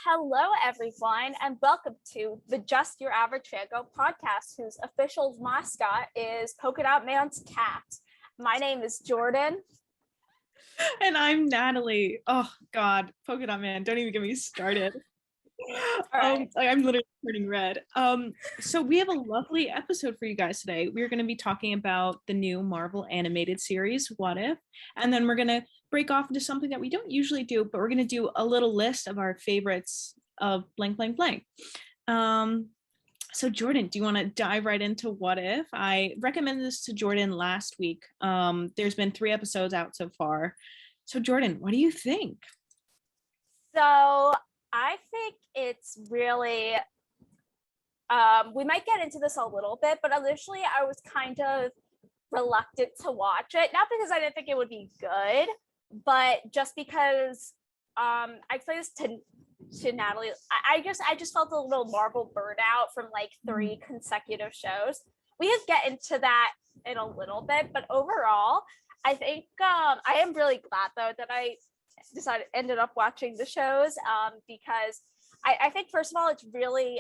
Hello, everyone, and welcome to the Just Your Average Fangirl podcast, whose official mascot is Polka Dot Man's cat. My name is Jordan. And I'm Natalie. Oh, God. Polka Dot Man, don't even get me started. Right. I'm literally turning red. So we have a lovely episode for you guys today. We're going to be talking about the new Marvel animated series, What If? And then we're going to break off into something that we don't usually do, but we're going to do a little list of our favorites of blank, blank, blank. So Jordan, do you want to dive right into What If? I recommended this to Jordan last week. There's been 3 episodes out so far. So Jordan, what do you think? So I think it's really, we might get into this a little bit, but initially I was kind of reluctant to watch it. Not because I didn't think it would be good, but just because I explained this to Natalie. I just felt a little Marvel burnout from like 3 consecutive shows. We can get into that in a little bit, but overall, I think I am really glad though that I ended up watching the shows because I think first of all it's really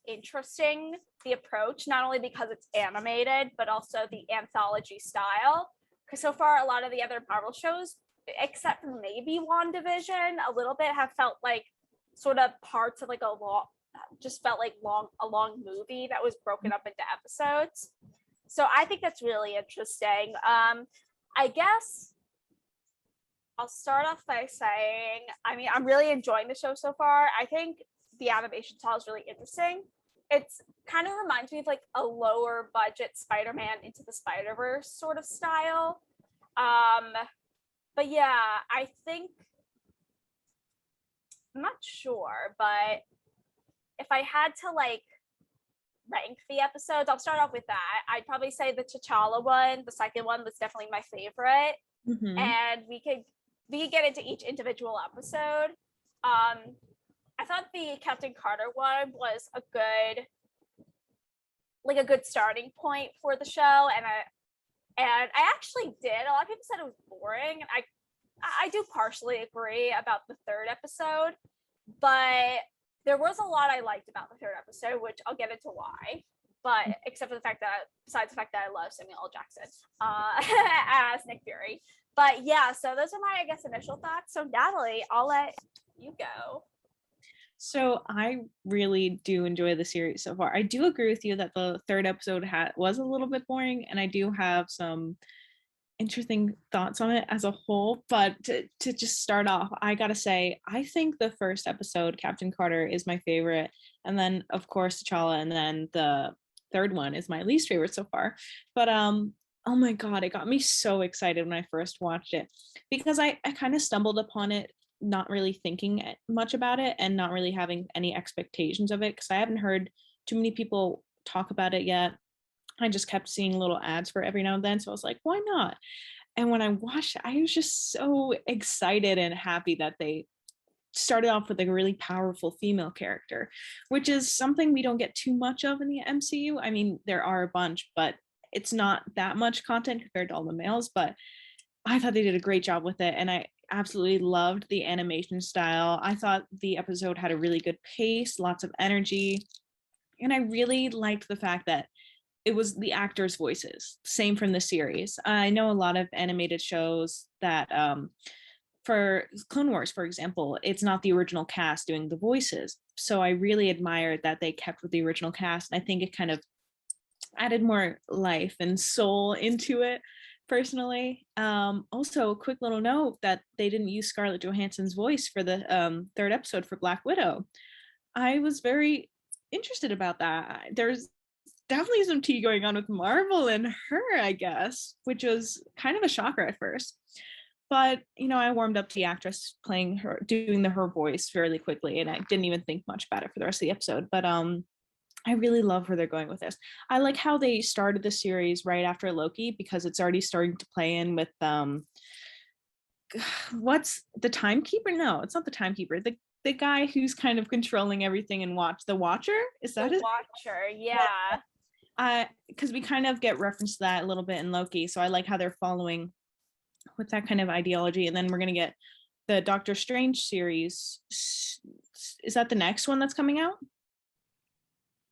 interesting, the approach, not only because it's animated but also the anthology style, because so far a lot of the other Marvel shows, except for maybe WandaVision a little bit, have felt like sort of parts of like a long movie that was broken up into episodes. So I think that's really interesting. I guess I'll start off by saying, I mean, I'm really enjoying the show so far. I think the animation style is really interesting. It's kind of reminds me of like a lower budget Spider-Man Into the Spider-Verse sort of style. But yeah, I think, I'm not sure, but if I had to like rank the episodes, I'll start off with that. I'd probably say the T'Challa one, the second one, was definitely my favorite. Mm-hmm. And we could get into each individual episode. I thought the Captain Carter one was a good starting point for the show, and I actually did. A lot of people said it was boring, and I do partially agree about the 3rd episode, but there was a lot I liked about the 3rd episode, which I'll get into why. But except for the fact that, besides the fact that I love Samuel L. Jackson as Nick Fury. But yeah, so those are my, I guess, initial thoughts. So Natalie, I'll let you go. So I really do enjoy the series so far. I do agree with you that the 3rd episode was a little bit boring, and I do have some interesting thoughts on it as a whole. But to just start off, I gotta say, I think the 1st episode, Captain Carter, is my favorite, and then of course T'Challa, and then the 3rd one is my least favorite so far. But oh my god, it got me so excited when I first watched it, because I kind of stumbled upon it not really thinking much about it and not really having any expectations of it, because I haven't heard too many people talk about it yet. I just kept seeing little ads for it every now and then, so I was like, why not? And when I watched it, I was just so excited and happy that they started off with a really powerful female character, which is something we don't get too much of in the MCU. I mean, there are a bunch, but it's not that much content compared to all the males. But I thought they did a great job with it, and I absolutely loved the animation style. I thought the episode had a really good pace, lots of energy, and I really liked the fact that it was the actors' voices, same from the series. I know a lot of animated shows that, for Clone Wars, for example, it's not the original cast doing the voices. So I really admired that they kept with the original cast, and I think it kind of added more life and soul into it, personally. Also, a quick little note that they didn't use Scarlett Johansson's voice for the 3rd episode for Black Widow. I was very interested about that. There's definitely some tea going on with Marvel and her, I guess, which was kind of a shocker at first. But I warmed up to the actress playing her, doing her voice fairly quickly, and I didn't even think much about it for the rest of the episode. But I really love where they're going with this. I like how they started the series right after Loki, because it's already starting to play in with what's the Timekeeper? No, it's not the Timekeeper. The guy who's kind of controlling everything and the Watcher. Is that the it? Watcher? Yeah. Because we kind of get reference to that a little bit in Loki, so I like how they're following with that kind of ideology. And then we're gonna get the Doctor Strange series is that the next one that's coming out?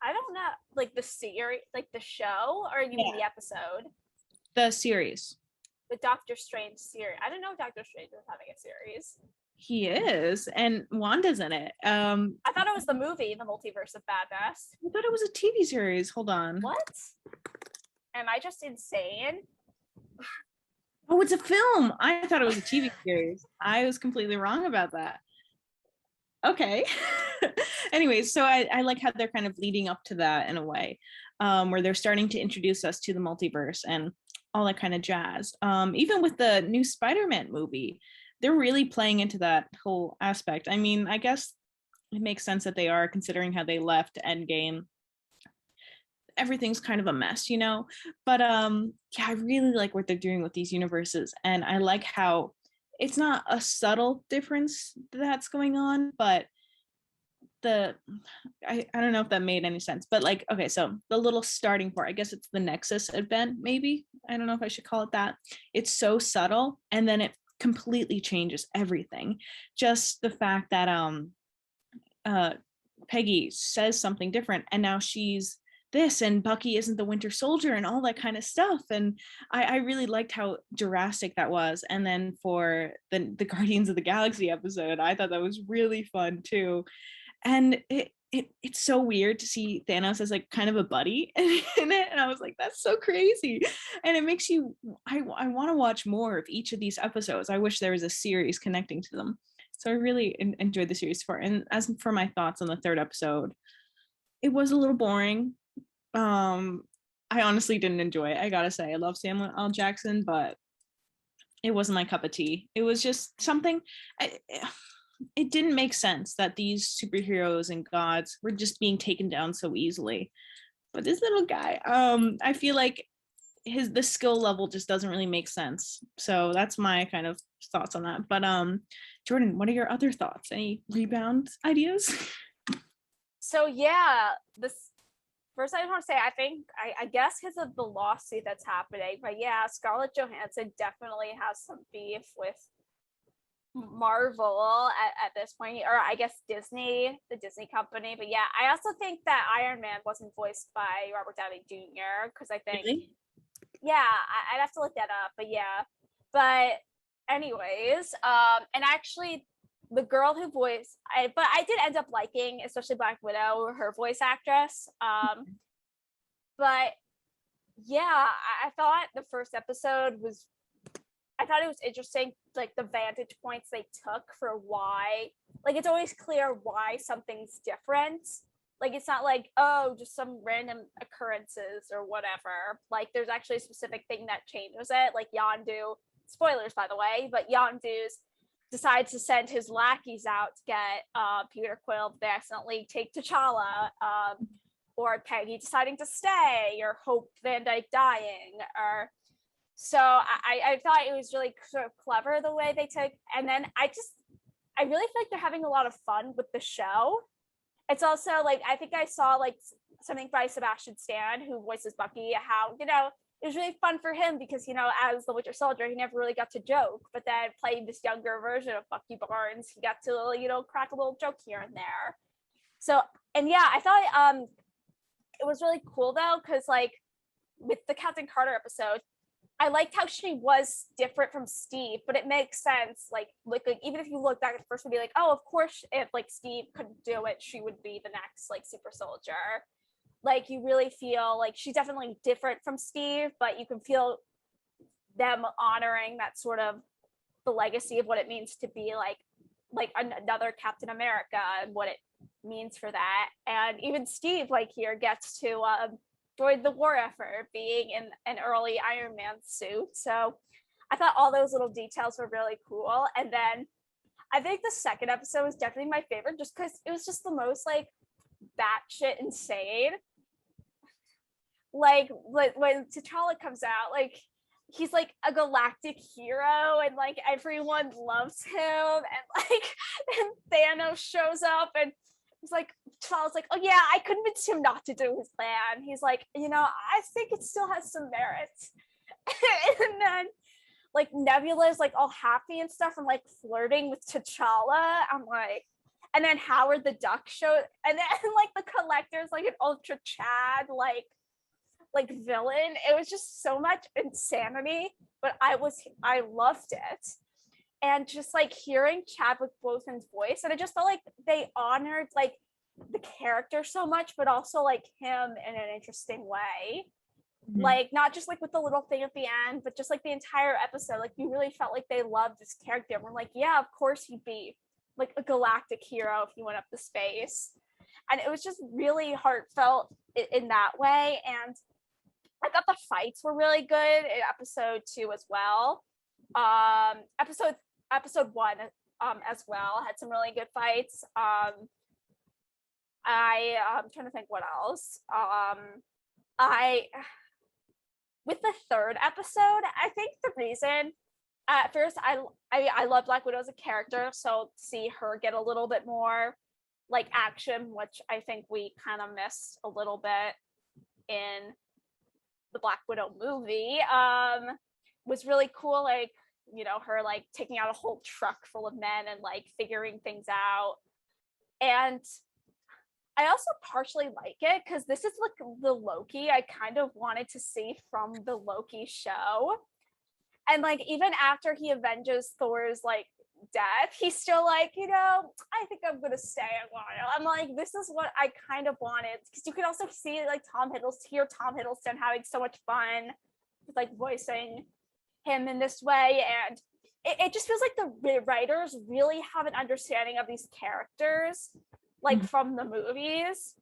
I don't know, like the series, like the show, or you mean Yeah. the episode? The series. The Doctor Strange series. I didn't know Doctor Strange was having a series. He is, and Wanda's in it. I thought it was the movie, The Multiverse of Madness. I thought it was a TV series. Hold on. What? Am I just insane? Oh, it's a film. I thought it was a TV series. I was completely wrong about that. Okay. Anyways, so I like how they're kind of leading up to that in a way, where they're starting to introduce us to the multiverse and all that kind of jazz. Even with the new Spider-Man movie, they're really playing into that whole aspect. I mean, I guess it makes sense that they are, considering how they left Endgame. Everything's kind of a mess, you know. But yeah, I really like what they're doing with these universes, and I like how it's not a subtle difference that's going on, but the I don't know if that made any sense, but like, okay, so the little starting point, I guess it's the Nexus event, maybe. I don't know if I should call it that. It's so subtle, and then it completely changes everything. Just the fact that uh Peggy says something different, and now she's this, and Bucky isn't the Winter Soldier, and all that kind of stuff. And I really liked how drastic that was. And then for the Guardians of the Galaxy episode, I thought that was really fun too. And it's so weird to see Thanos as like kind of a buddy in it, and I was like, that's so crazy. And it makes you, I want to watch more of each of these episodes. I wish there was a series connecting to them. So I really enjoyed the series for. And as for my thoughts on the third episode, it was a little boring. I honestly didn't enjoy it. I gotta say, I love Samuel L. Jackson, but it wasn't my cup of tea. It was just something. It didn't make sense that these superheroes and gods were just being taken down so easily. But this little guy, I feel like the skill level just doesn't really make sense. So that's my kind of thoughts on that. But Jordan, what are your other thoughts? Any rebound ideas? So yeah, this first I want to say I guess because of the lawsuit that's happening, but yeah, Scarlett Johansson definitely has some beef with Marvel at this point, or I guess Disney, the Disney company. But yeah, I also think that Iron Man wasn't voiced by Robert Downey Jr. because I think, Really? yeah, I'd have to look that up. But yeah, but anyways, and actually, the girl who voiced, but I did end up liking, especially Black Widow, her voice actress. But yeah, I thought the first episode was, I thought it was interesting, like the vantage points they took for why, like it's always clear why something's different. Like it's not like, oh, just some random occurrences or whatever. Like there's actually a specific thing that changes it. Like Yondu, spoilers by the way, but Yondu's decides to send his lackeys out to get Peter Quill. They accidentally take T'Challa, or Peggy deciding to stay, or Hope Van Dyke dying, or so I thought it was really sort of clever the way they took. And then I really feel like they're having a lot of fun with the show. It's also like, I think I saw like something by Sebastian Stan, who voices Bucky, how, you know, it was really fun for him because, you know, as the Winter Soldier, he never really got to joke, but then playing this younger version of Bucky Barnes, he got to, you know, crack a little joke here and there. So, and yeah, I thought it was really cool though, because like with the Captain Carter episode, I liked how she was different from Steve, but it makes sense. Like even if you look back at the first, would be like, oh, of course, if like Steve couldn't do it, she would be the next like super soldier. Like you really feel like she's definitely different from Steve, but you can feel them honoring that sort of the legacy of what it means to be like another Captain America and what it means for that. And even Steve, like here, gets to join the war effort, being in an early Iron Man suit. So I thought all those little details were really cool. And then I think the second episode was definitely my favorite, just because it was just the most like batshit insane. Like when T'Challa comes out, like he's like a galactic hero and like everyone loves him, and like and Thanos shows up and he's like, T'Challa's like, oh yeah, I convinced him not to do his plan. He's like, you know, I think it still has some merit. And then like Nebula is like all happy and stuff and like flirting with T'Challa. I'm like, and then Howard the Duck showed, and then like the Collector's like an ultra Chad like villain. It was just so much insanity, but I loved it. And just like hearing Chadwick Boseman's voice, and I just felt like they honored like the character so much, but also like him in an interesting way. Mhm. Like not just like with the little thing at the end, but just like the entire episode. Like you really felt like they loved this character. And we're like, yeah, of course he'd be like a galactic hero if he went up to space. And it was just really heartfelt in that way. And I thought the fights were really good in episode 2 as well. Episode 1 as well had some really good fights. I'm trying to think what else. I with the third episode, I think the reason at first I love Black Widow as a character, so see her get a little bit more like action, which I think we kind of missed a little bit in the Black Widow movie, was really cool. Like, you know, her like taking out a whole truck full of men and like figuring things out. And I also partially like it because this is like the Loki I kind of wanted to see from the Loki show. And like even after he avenges Thor's like death, he's still like, you know, I think I'm gonna stay a while. I'm like, this is what I kind of wanted, because you can also see like Tom Hiddleston having so much fun with like voicing him in this way. And it just feels like the writers really have an understanding of these characters like from the movies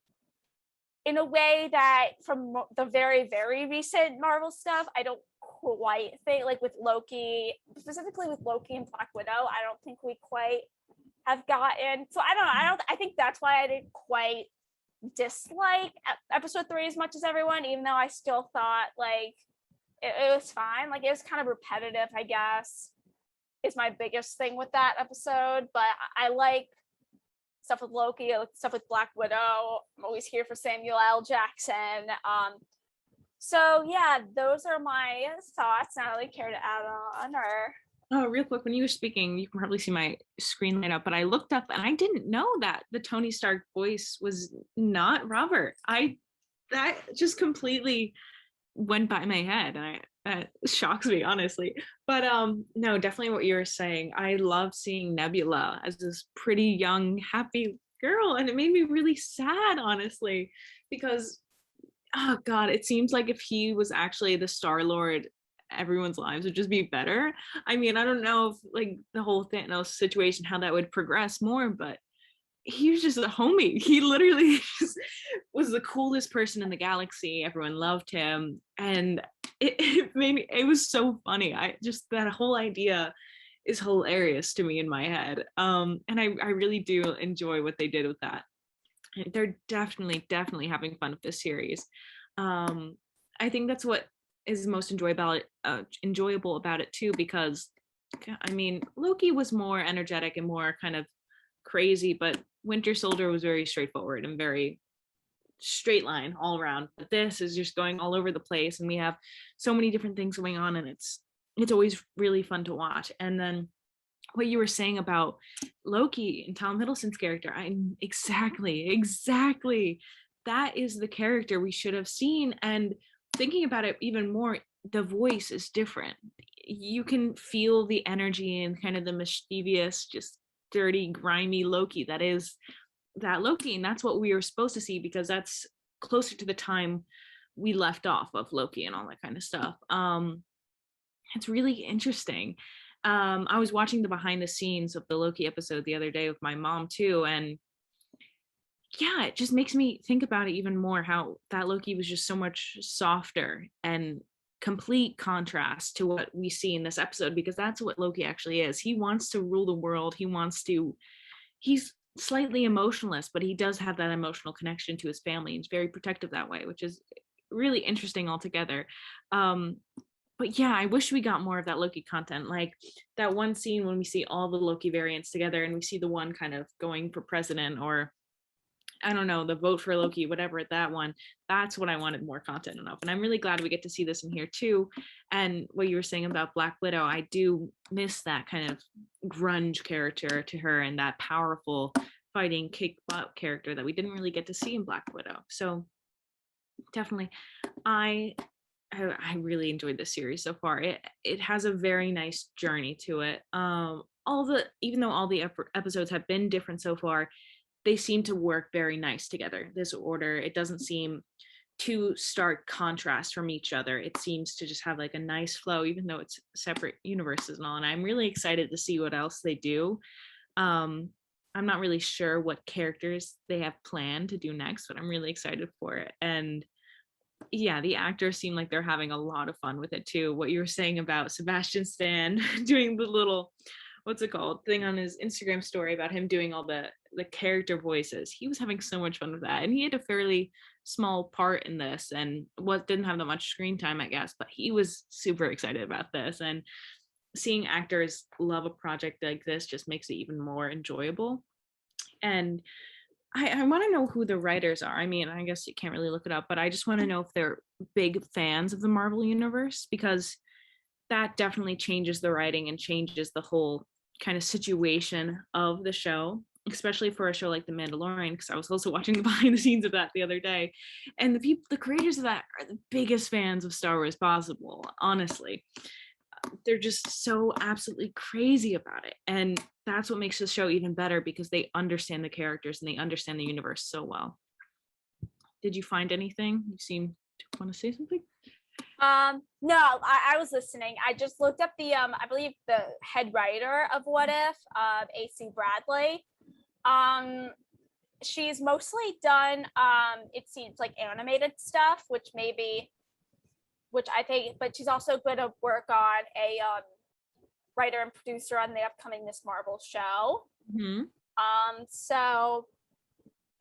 in a way that from the very, very recent Marvel stuff, I don't quite think, like with Loki, specifically with Loki and Black Widow, I don't think we quite have gotten. So I don't know. I think that's why I didn't quite dislike episode 3 as much as everyone, even though I still thought like it was fine. Like it was kind of repetitive, I guess, is my biggest thing with that episode. But I like stuff with Loki, I like stuff with Black Widow. I'm always here for Samuel L. Jackson. So yeah, those are my thoughts. Natalie, care to add on or? Oh, real quick, when you were speaking, you can probably see my screen light up, but I looked up and I didn't know that the Tony Stark voice was not Robert. That just completely went by my head, and that shocks me, honestly. But no, definitely what you were saying. I love seeing Nebula as this pretty young, happy girl, and it made me really sad, honestly, because oh god, it seems like if he was actually the Star-Lord, everyone's lives would just be better. I mean, I don't know if like the whole Thanos situation, how that would progress more, but he was just a homie. He literally just was the coolest person in the galaxy. Everyone loved him, and it made me. It was so funny. I just that whole idea is hilarious to me in my head. And I really do enjoy what they did with that. They're definitely having fun with this series. I think that's what is most enjoyable about it too, because I mean Loki was more energetic and more kind of crazy, but Winter Soldier was very straightforward and very straight line all around. But this is just going all over the place, and we have so many different things going on, and it's always really fun to watch. And then what you were saying about Loki and Tom Hiddleston's character, I'm exactly that is the character we should have seen. And thinking about it even more, the voice is different. You can feel the energy and kind of the mischievous, just dirty, grimy Loki that is that Loki, and that's what we were supposed to see, because that's closer to the time we left off of Loki and all that kind of stuff. It's really interesting. I was watching the behind the scenes of the Loki episode the other day with my mom too, and yeah, it just makes me think about it even more, how that Loki was just so much softer and complete contrast to what we see in this episode, because that's what Loki actually is. He wants to rule the world. He's slightly emotionless, but he does have that emotional connection to his family, and he's very protective that way, which is really interesting altogether. But yeah, I wish we got more of that Loki content, like that one scene when we see all the Loki variants together and we see the one kind of going for president, or I don't know, the vote for Loki, whatever, that one. That's what I wanted more content of. And I'm really glad we get to see this in here too. And what you were saying about Black Widow, I do miss that kind of grunge character to her, and that powerful fighting kick butt character that we didn't really get to see in Black Widow. So definitely, I I really enjoyed this series so far. It has a very nice journey to it. Even though all the episodes have been different so far, they seem to work very nice together. This order, it doesn't seem too stark contrast from each other. It seems to just have like a nice flow, even though it's separate universes and all. And I'm really excited to see what else they do. Um, I'm not really sure what characters they have planned to do next, but I'm really excited for it. And yeah, the actors seem like they're having a lot of fun with it too. What you were saying about Sebastian Stan doing the little, what's it called, thing on his Instagram story about him doing all the character voices. He was having so much fun with that, and he had a fairly small part in this, and didn't have that much screen time, I guess. But he was super excited about this, and seeing actors love a project like this just makes it even more enjoyable. And I want to know who the writers are. I mean, I guess you can't really look it up, but I just want to know if they're big fans of the Marvel Universe, because that definitely changes the writing and changes the whole kind of situation of the show, especially for a show like The Mandalorian, because I was also watching the behind the scenes of that the other day. And the creators of that are the biggest fans of Star Wars possible, honestly. They're just so absolutely crazy about it. And that's what makes the show even better, because they understand the characters and they understand the universe so well. Did you find anything? You seem to want to say something? No, I was listening. I just looked up the I believe the head writer of What If, AC Bradley. She's mostly done it seems like animated stuff, which I think, but she's also going to work on a writer and producer on the upcoming Miss Marvel show. Mm-hmm. So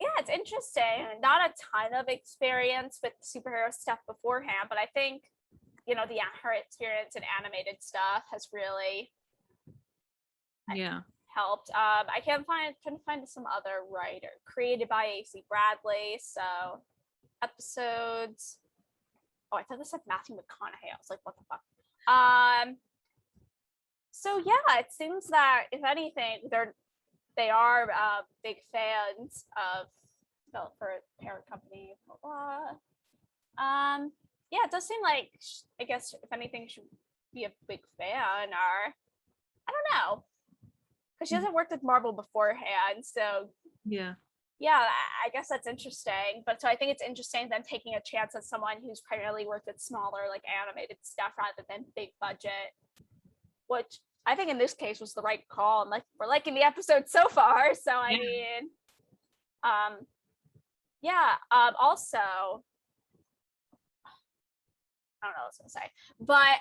yeah, it's interesting. Not a ton of experience with superhero stuff beforehand, but I think, you know, her experience in animated stuff has really helped. I can't find some other writer created by AC Bradley. So episodes. Oh, I thought this said Matthew McConaughey. I was like, what the fuck? So yeah, it seems that if anything, they are big fans of for parent company. Blah, blah. Yeah, it does seem like, I guess if anything, should be a big fan, or I don't know, because she hasn't worked with Marvel beforehand. So yeah, I guess that's interesting. But so I think it's interesting then taking a chance on someone who's primarily worked with smaller, like animated stuff rather than big budget, which I think in this case was the right call. And like, we're liking the episode so far. So I mean, also, I don't know what I was gonna say, but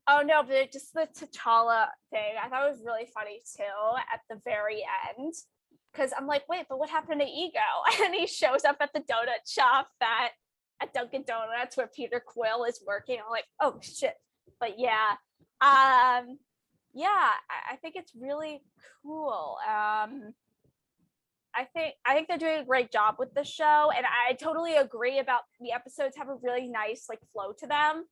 oh no, but just the T'Challa thing, I thought it was really funny too at the very end, because I'm like, wait, but what happened to Ego? And he shows up at the donut shop at Dunkin' Donuts where Peter Quill is working. I'm like, oh shit. But yeah, I think it's really cool. I think they're doing a great job with the show, and I totally agree about the episodes have a really nice like flow to them.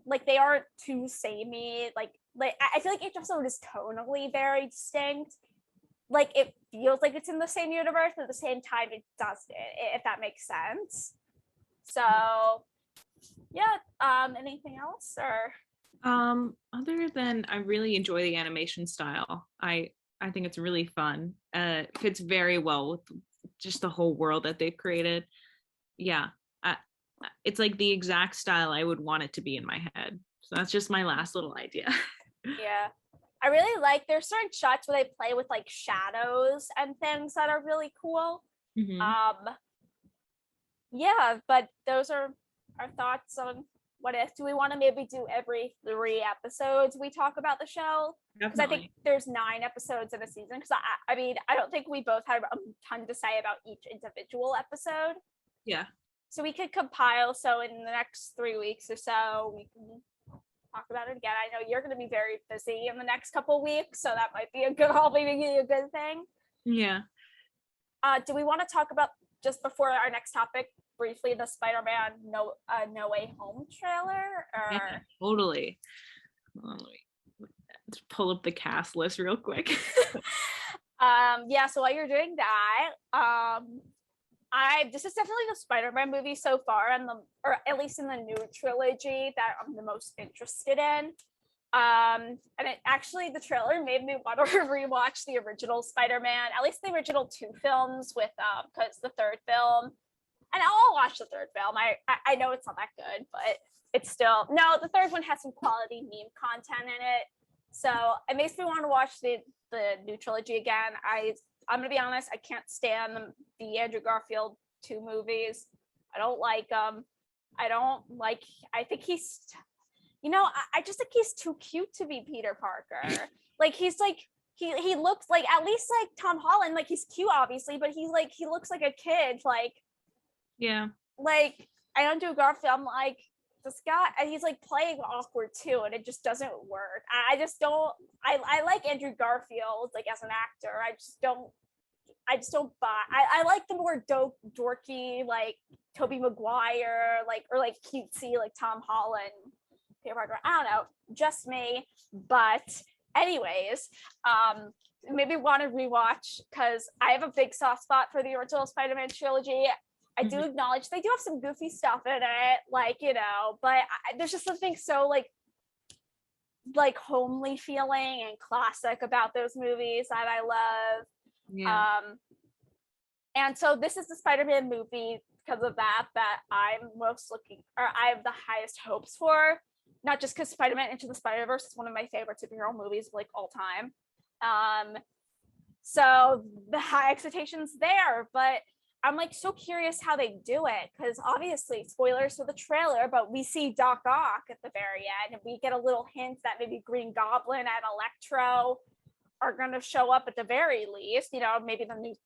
Like they aren't too samey. Like I feel like each episode is tonally very distinct. Like it feels like it's in the same universe, but at the same time it doesn't, if that makes sense. So yeah, anything else or other than I really enjoy the animation style. I think it's really fun. Fits very well with just the whole world that they've created. Yeah, it's like the exact style I would want it to be in my head. So that's just my last little idea. yeah. I really like there's certain shots where they play with like shadows and things that are really cool. Mm-hmm. Yeah, but those are our thoughts on What If. Do we want to maybe do every 3 episodes we talk about the show? Because I think there's 9 episodes in a season. Because I mean, I don't think we both have a ton to say about each individual episode. Yeah. So we could compile. So in the next 3 weeks or so, we can talk about it again. I know you're going to be very busy in the next couple weeks, so that might be a good thing. Yeah. Do we want to talk about, just before our next topic, briefly the Spider-Man No Way Home trailer? Or... Yeah, totally. Let me pull up the cast list real quick. Yeah, so while you're doing that, this is definitely the Spider-Man movie so far, and or at least in the new trilogy that I'm the most interested in. And it actually, the trailer made me want to rewatch the original Spider-Man, at least the original two films, with because the third film, and I'll watch the third film. I know it's not that good, but it's still, no, the third one has some quality meme content in it, so it makes me want to watch the new trilogy again. I'm gonna be honest, I can't stand the Andrew Garfield two movies. I don't like I don't like. I think he's, I just think he's too cute to be Peter Parker. Like he's like he looks like, at least like Tom Holland, like he's cute obviously, but he's like, he looks like a kid. Yeah. Like I don't do Garfield. I'm like, this guy, and he's like playing awkward too, and it just doesn't work. I just don't. I like Andrew Garfield like as an actor. I just don't buy. I like the more dorky like Tobey Maguire, like, or like cutesy like Tom Holland, Peter Parker. I don't know, just me. But anyways, maybe want to rewatch because I have a big soft spot for the original Spider-Man trilogy. I do acknowledge they do have some goofy stuff in it, like, but there's just something so like homely feeling and classic about those movies that I love. Yeah. And so this is the Spider-Man movie because of that I'm most looking, or I have the highest hopes for, not just because Spider-Man Into the Spider-Verse is one of my favorite superhero movies of like all time. So the high expectations there, but I'm like so curious how they do it, because obviously, spoilers for the trailer, but we see Doc Ock at the very end, and we get a little hint that maybe Green Goblin and Electro are going to show up at the very least. Maybe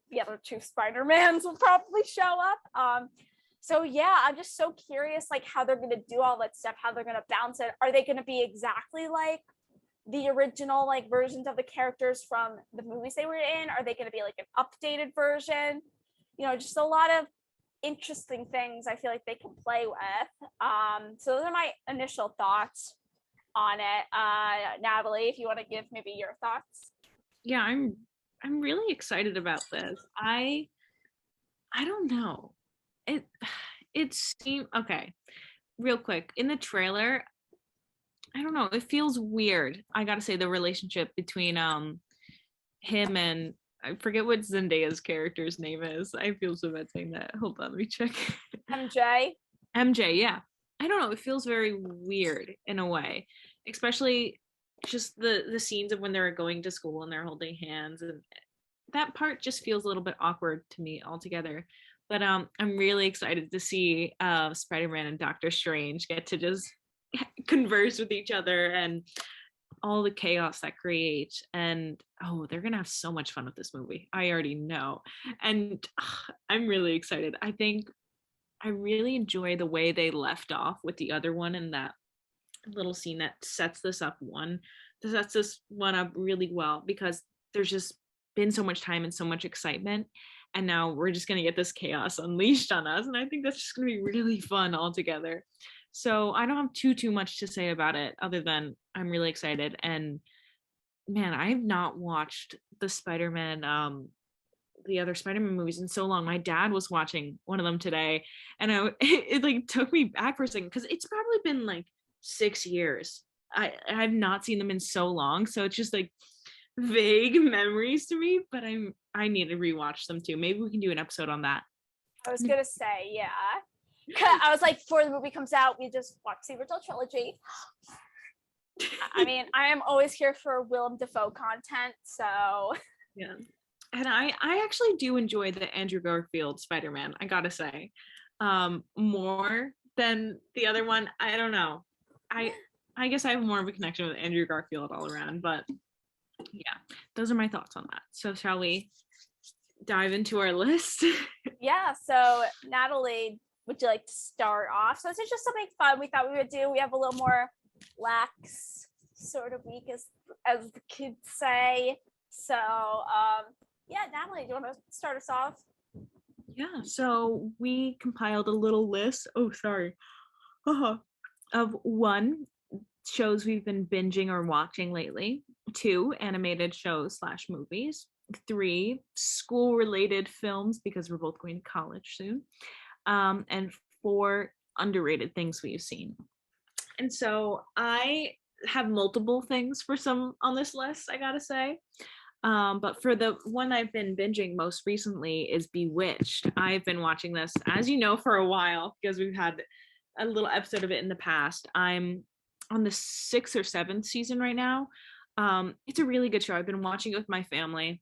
the other two Spider-Mans will probably show up. So yeah, I'm just so curious, like how they're going to do all that stuff, how they're going to bounce it. Are they going to be exactly like the original like versions of the characters from the movies they were in? Are they going to be like an updated version? Just a lot of interesting things I feel like they can play with. So those are my initial thoughts on it. Natalie, if you want to give maybe your thoughts. Yeah, I'm really excited about this. I don't know. It seemed okay. Real quick, in the trailer, I don't know, it feels weird. I gotta say, the relationship between him and, I forget what Zendaya's character's name is. I feel so bad saying that. Hold on, let me check. MJ. MJ, yeah. I don't know, it feels very weird in a way, especially just the scenes of when they're going to school and they're holding hands, and that part just feels a little bit awkward to me altogether. But I'm really excited to see Spider-Man and Doctor Strange get to just converse with each other, and all the chaos that creates. And oh, they're gonna have so much fun with this movie, I already know. And I'm really excited. I think I really enjoy the way they left off with the other one, and that little scene that sets this up really well, because there's just been so much time and so much excitement, and now we're just going to get this chaos unleashed on us, and I think that's just going to be really fun altogether. So I don't have too much to say about it other than I'm really excited. And man, I have not watched the other Spider-Man movies in so long. My dad was watching one of them today, and it like took me back for a second, because it's probably been like 6 years. I've not seen them in so long, so it's just like vague memories to me. But I need to rewatch them too. Maybe we can do an episode on that. I was gonna say, yeah. I was like, before the movie comes out, we just watch the original trilogy. I mean, I am always here for Willem Dafoe content, so Yeah. And I actually do enjoy the Andrew Garfield Spider-Man, I gotta say, more than the other one. I don't know. I guess I have more of a connection with Andrew Garfield all around, but yeah, those are my thoughts on that. So shall we dive into our list? yeah. So Natalie, would you like to start off? So it's just something fun we thought we would do. We have a little more lax sort of week, as the kids say. So yeah, Natalie, do you want to start us off? Yeah, so we compiled a little list. Oh, sorry. Of 1, shows we've been binging or watching lately. 2, animated shows / movies. 3 school-related films because we're both going to college soon, and 4 underrated things we've seen. And so I have multiple things for some on this list, I gotta say. But for the one I've been binging most recently is Bewitched. I've been watching this, as you know, for a while because we've had a little episode of it in the past. I'm on the 6th or 7th season right now. It's a really good show. I've been watching it with my family.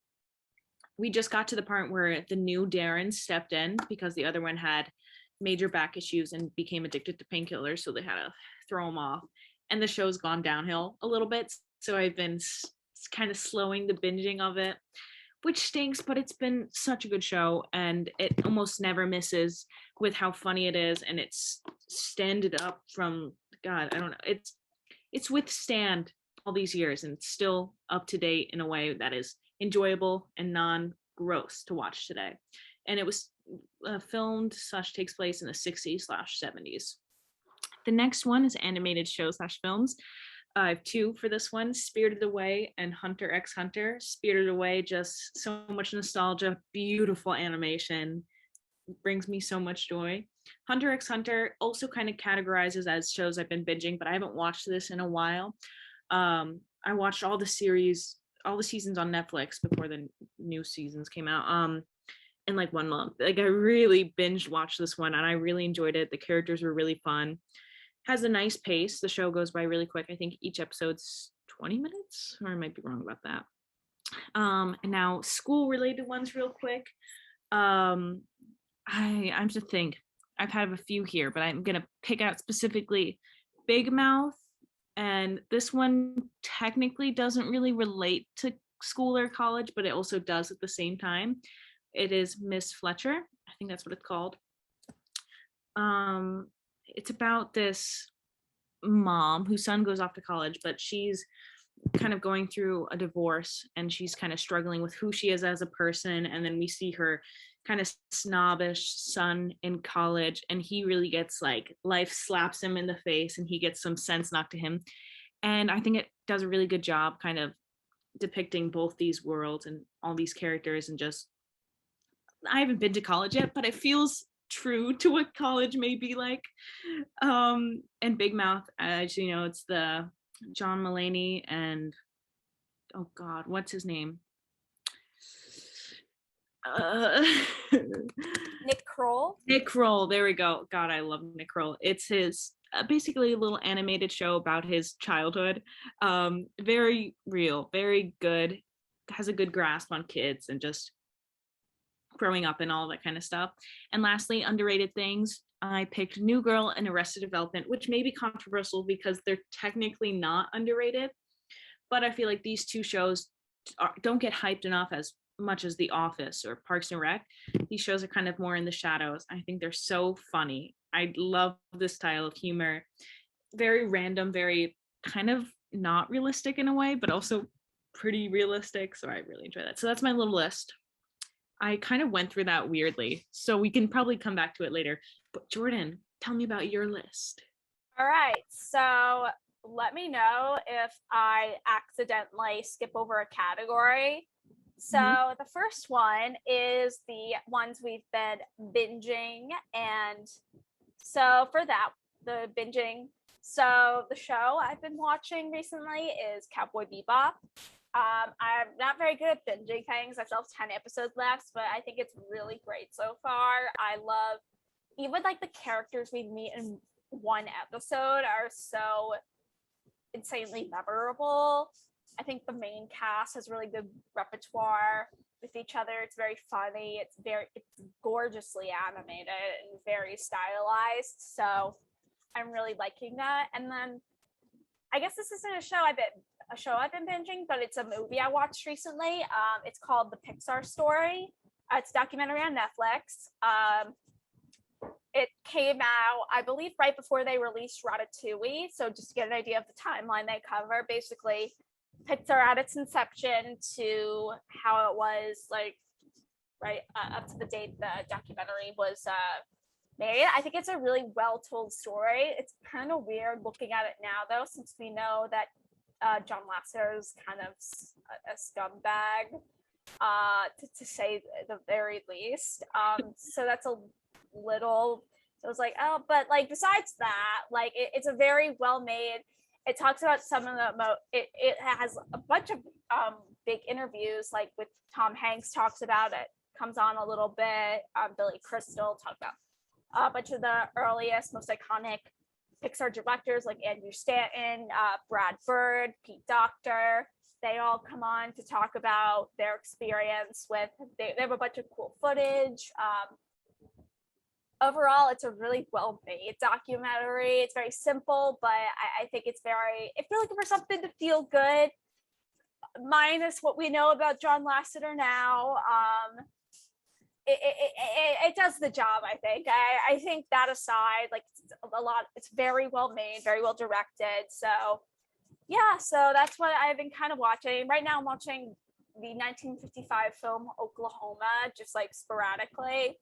We just got to the part where the new Darren stepped in because the other one had major back issues and became addicted to painkillers, so they had to throw him off. And the show's gone downhill a little bit, so I've been kind of slowing the binging of it, which stinks, but it's been such a good show and it almost never misses with how funny it is, and it's standed up from, God, I don't know, it's withstand all these years and it's still up to date in a way that is enjoyable and non-gross to watch today. And it was filmed slash takes place in the 60s slash 70s. The next one is animated show slash films. I have 2 for this one, Spirited Away and Hunter x Hunter. Spirited Away, just so much nostalgia, beautiful animation, brings me so much joy. Hunter x Hunter also kind of categorizes as shows I've been binging, but I haven't watched this in a while. I watched all the seasons on Netflix before the new seasons came out. In like 1 month. Like I really binge watched this one and I really enjoyed it. The characters were really fun. Has a nice pace. The show goes by really quick. I think each episode's 20 minutes, or I might be wrong about that. And now school related ones real quick. I'm to think. I've had a few here, but I'm gonna pick out specifically Big Mouth, and this one technically doesn't really relate to school or college, but it also does at the same time. It is Miss Fletcher. I think that's what it's called. It's about this mom whose son goes off to college, but she's kind of going through a divorce and she's kind of struggling with who she is as a person. And then we see her kind of snobbish son in college, and he really gets like life slaps him in the face and he gets some sense knocked to him. And I think it does a really good job kind of depicting both these worlds and all these characters. And just, I haven't been to college yet, but it feels true to what college may be like. And Big Mouth, as you know, it's the John Mulaney and, oh God, what's his name? Nick Kroll. Nick Kroll, there we go. God, I love Nick Kroll. It's his basically a little animated show about his childhood. Very real, very good, has a good grasp on kids and just growing up and all that kind of stuff. And lastly, underrated things. I picked New Girl and Arrested Development, which may be controversial because they're technically not underrated, but I feel like these 2 shows don't get hyped enough as much as The Office or Parks and Rec. These shows are kind of more in the shadows. I think they're so funny. I love this style of humor. Very random, very kind of not realistic in a way, but also pretty realistic. So I really enjoy that. So that's my little list. I kind of went through that weirdly, so we can probably come back to it later. But Jordan, tell me about your list. All right, so let me know if I accidentally skip over a category. So the first one is the ones we've been binging. And so for that, the binging, so the show I've been watching recently is Cowboy Bebop. I'm not very good at binging things. I still have 10 episodes left, but I think it's really great so far. I love even like the characters we meet in one episode are so insanely memorable. I think the main cast has really good repertoire with each other. It's very funny. It's gorgeously animated and very stylized. So I'm really liking that. And then I guess this isn't a show I've been binging, but it's a movie I watched recently. It's called The Pixar Story. It's a documentary on Netflix. It came out, I believe, right before they released Ratatouille. So just to get an idea of the timeline they cover, basically Pixar at its inception to how it was like right up to the date the documentary was made. I think it's a really well told story. It's kind of weird looking at it now though, since we know that John Lasseter's kind of a scumbag. to say the very least. So that's a little. So I was like, oh, but like besides that, like it's a very well made. It talks about some of the it has a bunch of big interviews, like with Tom Hanks talks about it, comes on a little bit. Billy Crystal talked about a bunch of the earliest, most iconic Pixar directors like Andrew Stanton, Brad Bird, Pete Docter. They all come on to talk about their experience with. They have a bunch of cool footage. Overall, it's a really well-made documentary. It's very simple, but I think it's very. If you're looking for something to feel good, minus what we know about John Lasseter now, it does the job. I think. I think that aside, like a lot, it's very well made, very well directed. So yeah, so that's what I've been kind of watching. Right now I'm watching the 1955 film Oklahoma, just like sporadically.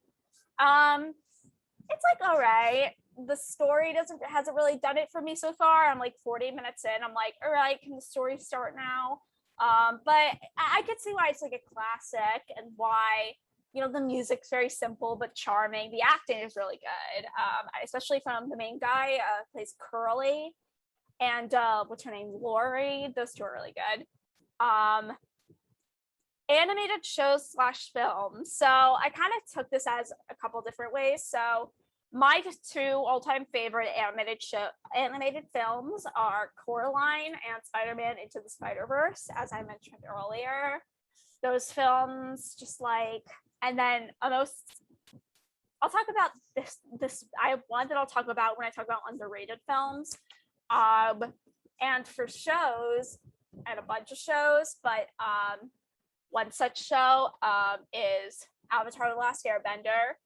It's like all right. The story hasn't really done it for me so far. I'm like 40 minutes in. I'm like, all right, can the story start now? But I could see why it's like a classic and why, you know, the music's very simple but charming. The acting is really good, especially from the main guy, plays Curly, and what's her name, Lori. Those two are really good. Animated shows / films. So I kind of took this as a couple different ways. So my two all-time favorite animated films are Coraline and Spider-Man Into the Spider-Verse, as I mentioned earlier. Those films, just like, and then I'll talk about this. I have one that I'll talk about when I talk about underrated films. And for shows, and a bunch of shows, but one such show is Avatar: The Last Airbender,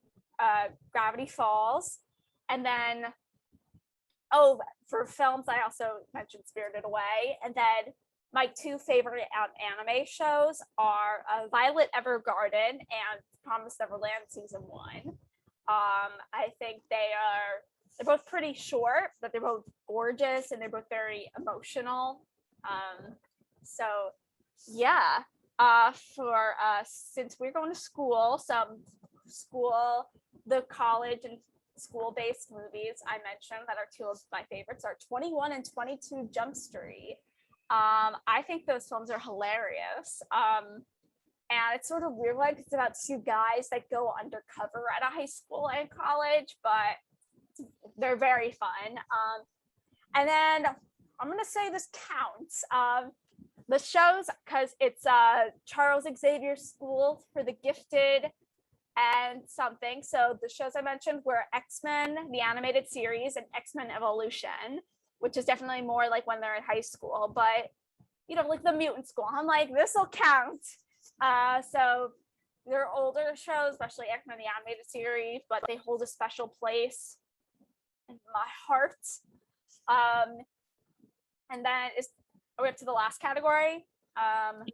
Gravity Falls, and then for films I also mentioned Spirited Away, and then my two favorite anime shows are Violet Evergarden and Promised Neverland season 1. I think they're both pretty short, but they're both gorgeous and they're both very emotional. So yeah, for since we're going to school, the college and school-based movies I mentioned that are two of my favorites are 21 and 22 Jump Street. I think those films are hilarious. And it's sort of weird, like it's about two guys that go undercover at a high school and college, but they're very fun. And then I'm gonna say this counts. The shows, because it's Charles Xavier School for the Gifted and something. So the shows I mentioned were X-Men, the animated series, and X-Men Evolution, which is definitely more like when they're in high school, but you know, like the mutant school. I'm like, this will count. So they're older shows, especially X-Men the animated series, but they hold a special place in my heart. And then are we up to the last category? All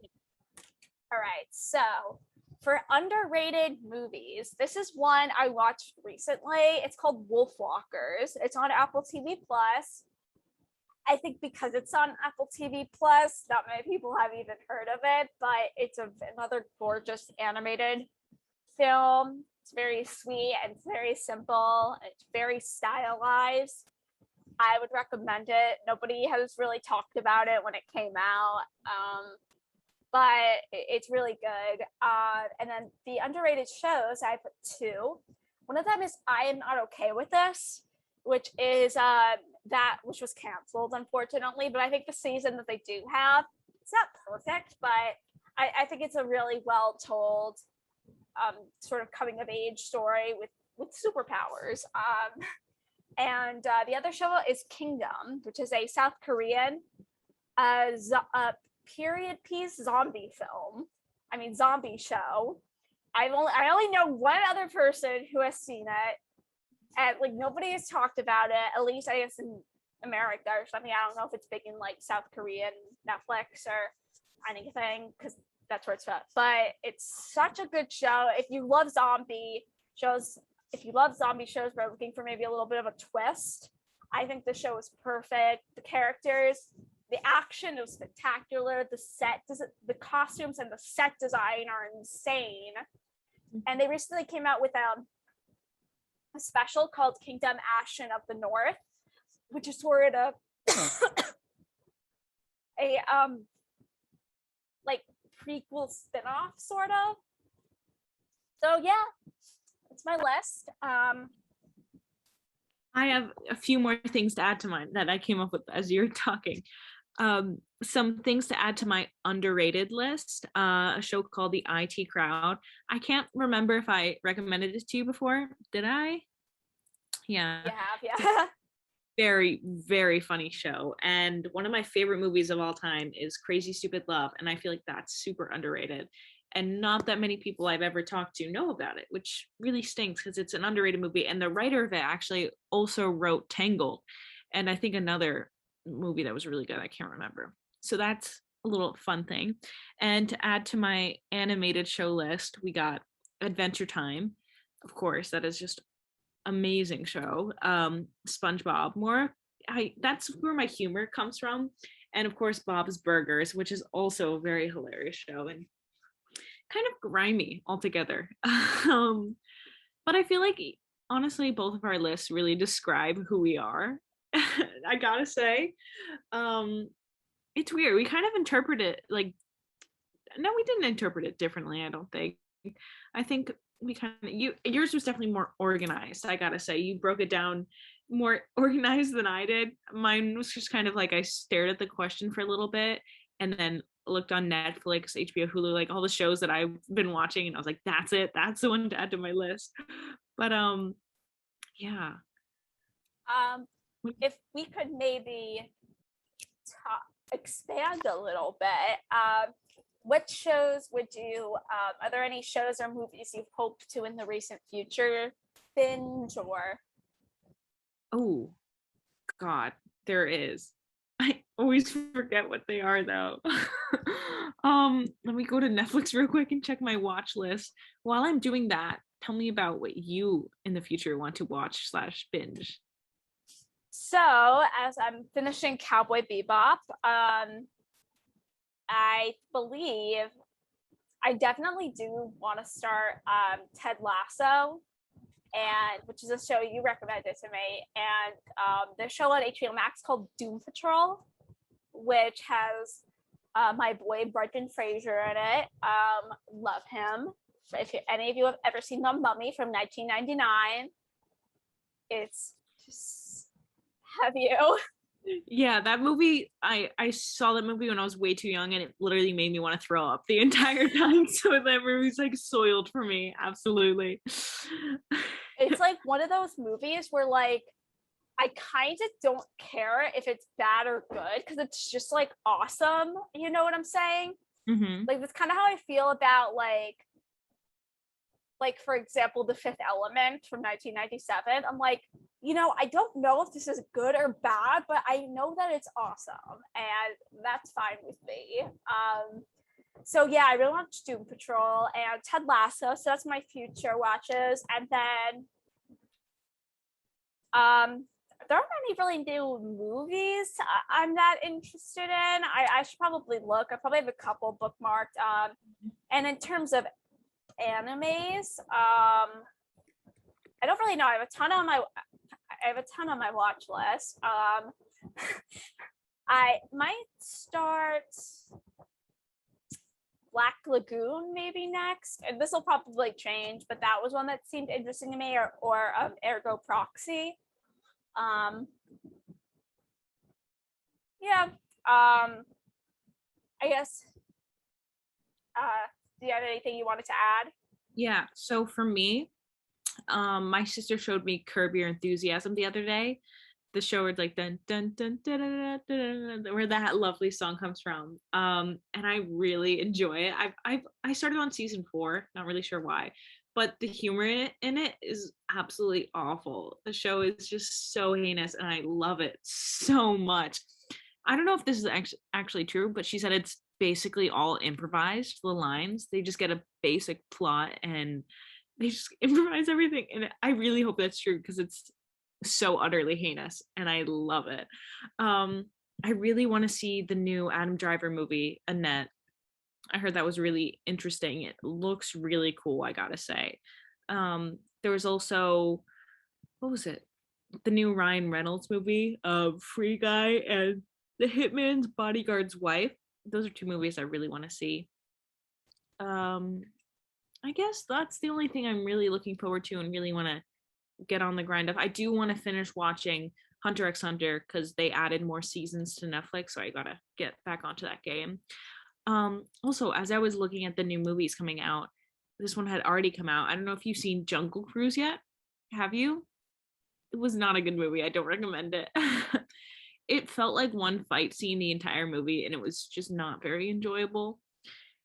right, so for underrated movies, this is one I watched recently. It's called Wolfwalkers. It's on Apple TV Plus. I think because it's on Apple TV Plus, not many people have even heard of it, but it's another gorgeous animated film. It's very sweet and it's very simple. It's very stylized. I would recommend it. Nobody has really talked about it when it came out, but it's really good. And then the underrated shows, I put two. One of them is I Am Not Okay With This, which is which was canceled, unfortunately, but I think the season that they do have, it's not perfect, but I think it's a really well told sort of coming of age story with superpowers. And the other show is Kingdom, which is a South Korean period piece zombie show. I only know one other person who has seen it, and like nobody has talked about it. At least I guess in America or something. I don't know if it's big in like South Korean Netflix or anything because that's where it's at. But it's such a good show. If you love zombie shows but are looking for maybe a little bit of a twist, I think the show is perfect. The characters the action is spectacular. The costumes and the set design are insane. And they recently came out with a special called Kingdom Ashen of the North, which is sort of a like prequel spin-off sort of. So yeah, it's my list. I have a few more things to add to mine that I came up with as you were talking. Some things to add to my underrated list. A show called The IT Crowd. I can't remember if I recommended it to you before. Did I? Yeah. You have, yeah. Very, very funny show. And one of my favorite movies of all time is Crazy Stupid Love. And I feel like that's super underrated. And not that many people I've ever talked to know about it, which really stinks because it's an underrated movie. And the writer of it actually also wrote Tangled. And I think another movie that was really good. I can't remember. So that's a little fun thing. And to add to my animated show list, we got Adventure Time. Of course, that is just amazing show. SpongeBob, that's where my humor comes from. And of course, Bob's Burgers, which is also a very hilarious show and kind of grimy altogether. But I feel like honestly, both of our lists really describe who we are. I gotta say. It's weird. We kind of interpret it like, no, we didn't interpret it differently, I don't think. I think we kind of, yours was definitely more organized, I gotta say. You broke it down more organized than I did. Mine was just kind of like I stared at the question for a little bit and then looked on Netflix, HBO, Hulu, like all the shows that I've been watching, and I was like, that's it, that's the one to add to my list. But yeah. If we could maybe expand a little bit, what shows would you, are there any shows or movies you've hoped to in the recent future binge or? Oh God, there is. I always forget what they are though. Let me go to Netflix real quick and check my watch list. While I'm doing that, tell me about what you in the future want to watch slash binge. So as I'm finishing Cowboy Bebop, I believe I definitely do want to start Ted Lasso, and which is a show you recommended to me, and the show on HBO Max called Doom Patrol, which has my boy Brendan Fraser in it. Love him. If any of you have ever seen The Mummy from 1999, it's just, have you? Yeah, that movie, I saw that movie when I was way too young and it literally made me want to throw up the entire time. So that movie's like soiled for me. Absolutely. It's like one of those movies where like I kind of don't care if it's bad or good because it's just like awesome. You know what I'm saying? Mm-hmm. Like that's kind of how I feel about like for example, The Fifth Element from 1997. I'm like, you know, I don't know if this is good or bad, but I know that it's awesome, and that's fine with me. So yeah, I really want Doom Patrol and Ted Lasso. So that's my future watches, and then there aren't any really new movies I'm not interested in. I should probably look. I probably have a couple bookmarked. And in terms of animes, I don't really know. I have a ton on my watch list. I might start Black Lagoon maybe next, and this will probably change, but that was one that seemed interesting to me, or Ergo Proxy. Yeah. I guess. Do you have anything you wanted to add? Yeah. So for me, my sister showed me Curb Your Enthusiasm the other day. The show where it's like dun dun dun dun dun, dun, dun, where that lovely song comes from. And I really enjoy it. I started on season 4, not really sure why, but the humor in it is absolutely awful. The show is just so heinous, and I love it so much. I don't know if this is actually true, but she said it's basically all improvised. The lines, they just get a basic plot and they just improvise everything, and I really hope that's true because it's so utterly heinous and I love it. I really want to see the new Adam Driver movie, Annette. I heard that was really interesting. It looks really cool, I gotta say. There was also, what was it? The new Ryan Reynolds movie of Free Guy and The Hitman's Bodyguard's Wife. Those are two movies I really want to see. Um, I guess that's the only thing I'm really looking forward to and really want to get on the grind of. I do want to finish watching Hunter x Hunter because they added more seasons to Netflix, so I gotta get back onto that game. Also, as I was looking at the new movies coming out, this one had already come out. I don't know if you've seen Jungle Cruise yet. Have you? It was not a good movie. I don't recommend it. It felt like one fight scene the entire movie, and it was just not very enjoyable.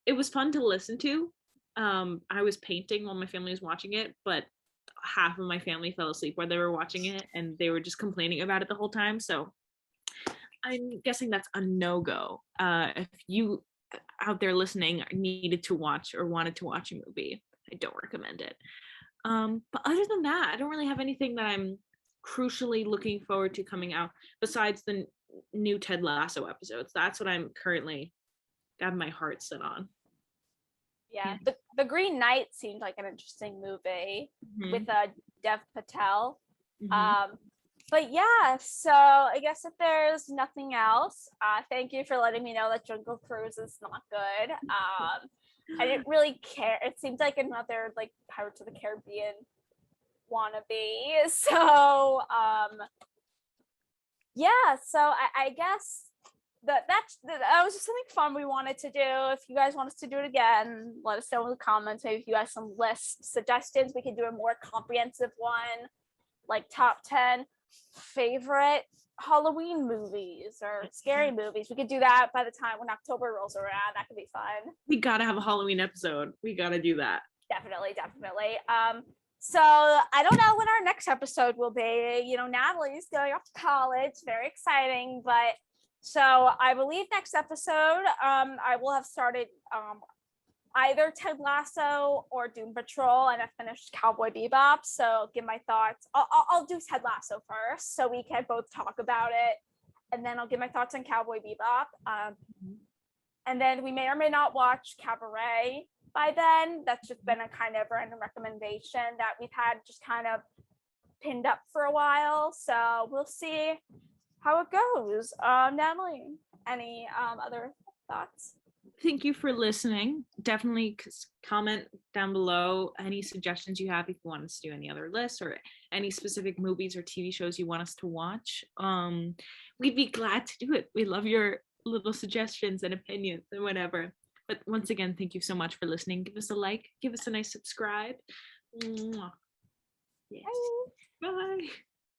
It was fun to listen to. I was painting while my family was watching it, but half of my family fell asleep while they were watching it, and they were just complaining about it the whole time. So I'm guessing that's a no go. If you out there listening needed to watch or wanted to watch a movie, I don't recommend it. But other than that, I don't really have anything that I'm crucially looking forward to coming out besides the new Ted Lasso episodes. That's what I'm currently got my heart set on. Yeah, the Green Knight seemed like an interesting movie with Dev Patel. But yeah, so I guess if there's nothing else, thank you for letting me know that Jungle Cruise is not good. I didn't really care. It seemed like another like Pirates of the Caribbean wannabe. So yeah, so I guess that was just something fun we wanted to do. If you guys want us to do it again, let us know in the comments. Maybe if you have some list suggestions, we can do a more comprehensive one, like top 10 favorite Halloween movies or scary movies. We could do that by the time when October rolls around. That could be fun. We gotta have a Halloween episode. We gotta do that. Definitely. So I don't know when our next episode will be. You know, Natalie's going off to college. Very exciting. But so I believe next episode, I will have started either Ted Lasso or Doom Patrol, and I finished Cowboy Bebop. So give my thoughts. I'll do Ted Lasso first, so we can both talk about it, and then I'll give my thoughts on Cowboy Bebop. And then we may or may not watch Cabaret by then. That's just been a kind of random recommendation that we've had just kind of pinned up for a while. So we'll see how it goes. Natalie, any other thoughts? Thank you for listening. Definitely comment down below any suggestions you have if you want us to do any other lists or any specific movies or TV shows you want us to watch. We'd be glad to do it. We love your little suggestions and opinions and whatever. But once again, thank you so much for listening. Give us a like, give us a nice subscribe. Yes. Bye. Bye.